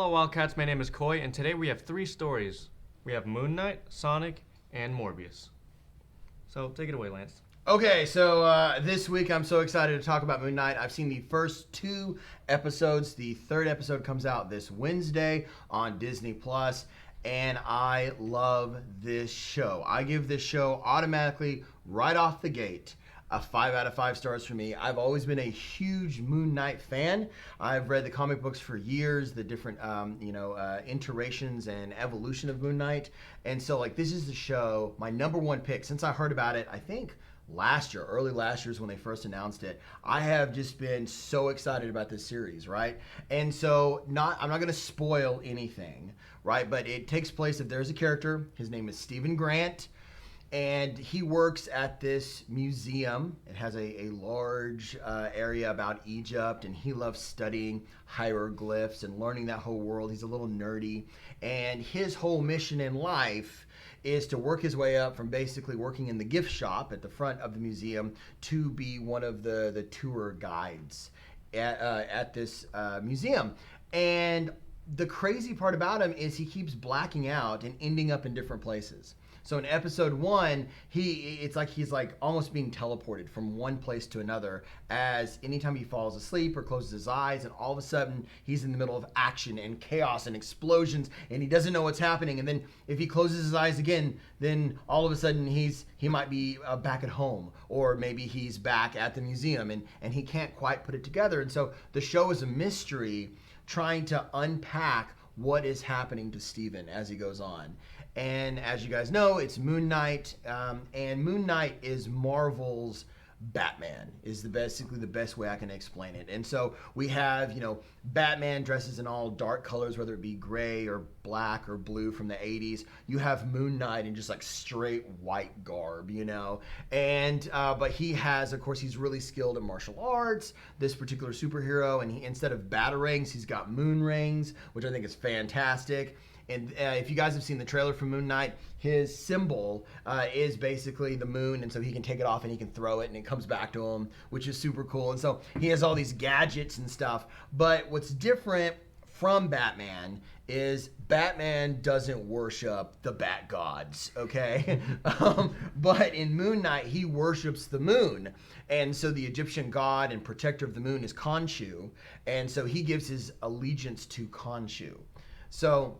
Hello, Wildcats. My name is Coy, and today we have three stories. We have Moon Knight, Sonic, and Morbius. So take it away, Lance. Okay, so this week I'm so excited to talk about Moon Knight. I've seen the first two episodes. The third episode comes out this Wednesday on Disney Plus, and I love this show. I give this show automatically, right off the gate, a 5 out of 5 stars for me. I've always been a huge Moon Knight fan. I've read the comic books for years, the different iterations and evolution of Moon Knight, and so this is the show, my number one pick since I heard about it. I think early last year is when they first announced it. I have just been so excited about this series, right? And so I'm not going to spoil anything, right? But it takes place, if there's a character, his name is Stephen Grant, and he works at this museum. It has a large area about Egypt, and he loves studying hieroglyphs and learning that whole world. He's a little nerdy, and his whole mission in life is to work his way up from basically working in the gift shop at the front of the museum to be one of the tour guides at this museum. And the crazy part about him is he keeps blacking out and ending up in different places. So in episode 1, it's like he's almost being teleported from one place to another, as anytime he falls asleep or closes his eyes, and all of a sudden he's in the middle of action and chaos and explosions, and he doesn't know what's happening. And then if he closes his eyes again, then all of a sudden he might be back at home, or maybe he's back at the museum, and he can't quite put it together. And so the show is a mystery, trying to unpack what is happening to Steven as he goes on. And as you guys know, it's Moon Knight, and Moon Knight is Marvel's Batman, is basically the best way I can explain it. And so we have, Batman dresses in all dark colors, whether it be gray or black or blue from the 80s. You have Moon Knight in just straight white garb, and but he has, of course, he's really skilled in martial arts, this particular superhero, and instead of batarangs, he's got moon rings, which I think is fantastic. And if you guys have seen the trailer for Moon Knight, his symbol is basically the moon, and so he can take it off and he can throw it and it comes back to him, which is super cool. And so he has all these gadgets and stuff. But what's different from Batman is Batman doesn't worship the bat gods, okay? But in Moon Knight, he worships the moon. And so the Egyptian god and protector of the moon is Khonshu, and so he gives his allegiance to Khonshu. So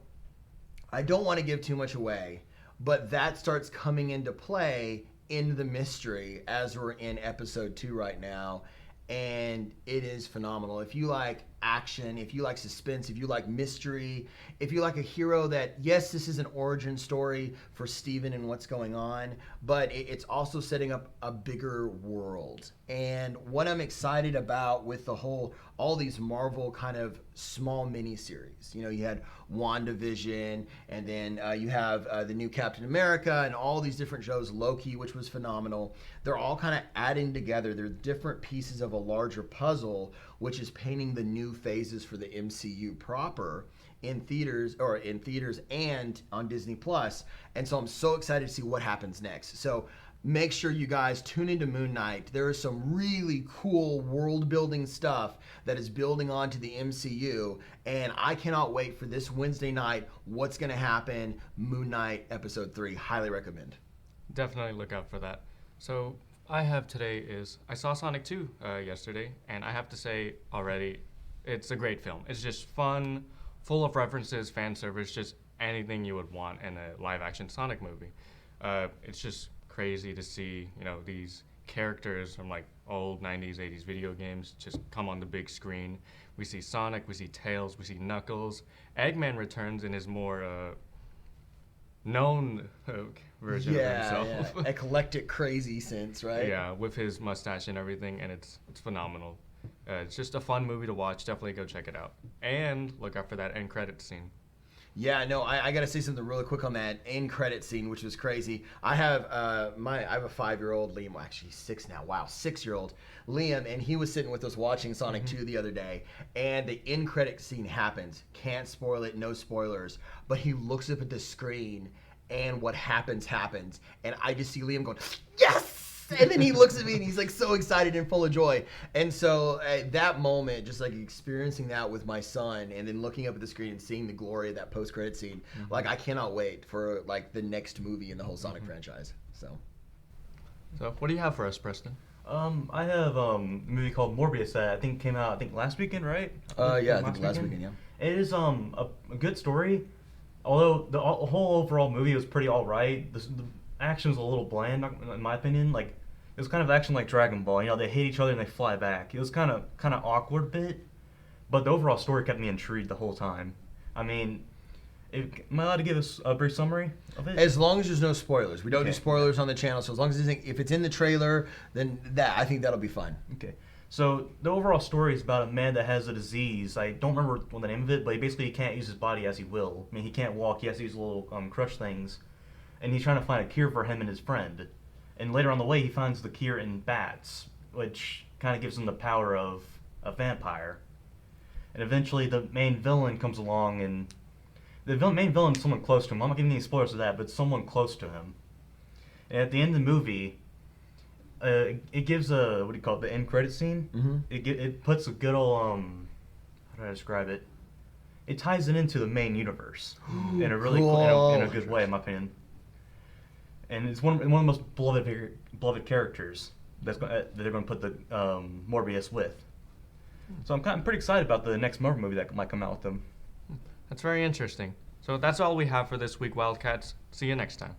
I don't want to give too much away, but that starts coming into play in the mystery as we're in episode 2 right now, and it is phenomenal. If you like action, if you like suspense, if you like mystery, if you like a hero that, yes, this is an origin story for Steven and what's going on, but it's also setting up a bigger world. And what I'm excited about with all these Marvel kind of small mini-series, you had WandaVision, and then you have the new Captain America, and all these different shows, Loki, which was phenomenal. They're all kind of adding together. They're different pieces of a larger puzzle, which is painting the new phases for the MCU proper in theaters and on Disney Plus. And so I'm so excited to see what happens next. So make sure you guys tune into Moon Knight. There is some really cool world building stuff that is building onto the MCU, and I cannot wait for this Wednesday night. What's going to happen? Moon Knight episode 3. Highly recommend. Definitely look out for that. So I have today is I saw Sonic 2 yesterday, and I have to say already, it's a great film. It's just fun, full of references, fan service, just anything you would want in a live-action Sonic movie. It's just crazy to see, these characters from old 90s, 80s video games just come on the big screen. We see Sonic, we see Tails, we see Knuckles. Eggman returns in his more known version of himself. Yeah. Eclectic, crazy sense, right? Yeah, with his mustache and everything, and it's phenomenal. It's just a fun movie to watch. Definitely go check it out. And look out for that end credit scene. Yeah, no, I got to say something really quick on that end credit scene, which was crazy. I have a 5-year-old Liam. Well, actually, he's 6 now. Wow, 6-year-old Liam, and he was sitting with us watching Sonic 2 the other day, and the end credit scene happens. Can't spoil it, no spoilers. But he looks up at the screen, and what happens, and I just see Liam going, yes! And then he looks at me and he's like so excited and full of joy. And so at that moment, just like experiencing that with my son and then looking up at the screen and seeing the glory of that post-credit scene, like I cannot wait for like the next movie in the whole Sonic franchise. So what do you have for us, Preston? I have a movie called Morbius that I think came out last weekend, right? yeah, I think last weekend, yeah. It is a good story, although the whole overall movie was pretty alright. The action was a little bland, in my opinion. Like it was kind of action like Dragon Ball. You know, they hit each other and they fly back. It was kind of awkward bit, but the overall story kept me intrigued the whole time. I mean, am I allowed to give us a brief summary of it? As long as there's no spoilers. We don't do Okay. spoilers on the channel, so as long as if it's in the trailer, then I think that'll be fine. Okay. So the overall story is about a man that has a disease. I don't remember the name of it, but he can't use his body as he will. I mean, he can't walk. He has to use little crush things, and he's trying to find a cure for him and his friend. And later on the way, he finds the cure in bats, which kind of gives him the power of a vampire. And eventually, the main villain comes along, and the main villain is someone close to him. I'm not giving any spoilers of that, but someone close to him. And at the end of the movie, it gives a, what do you call it, the end credit scene. Mm-hmm. It puts a good old how do I describe it? It ties it into the main universe in a really Cool. in a good way, in my opinion. And it's one of the most beloved characters that they're going to put the Morbius with. So I'm pretty excited about the next Marvel movie that might come out with them. That's very interesting. So that's all we have for this week, Wildcats. See you next time.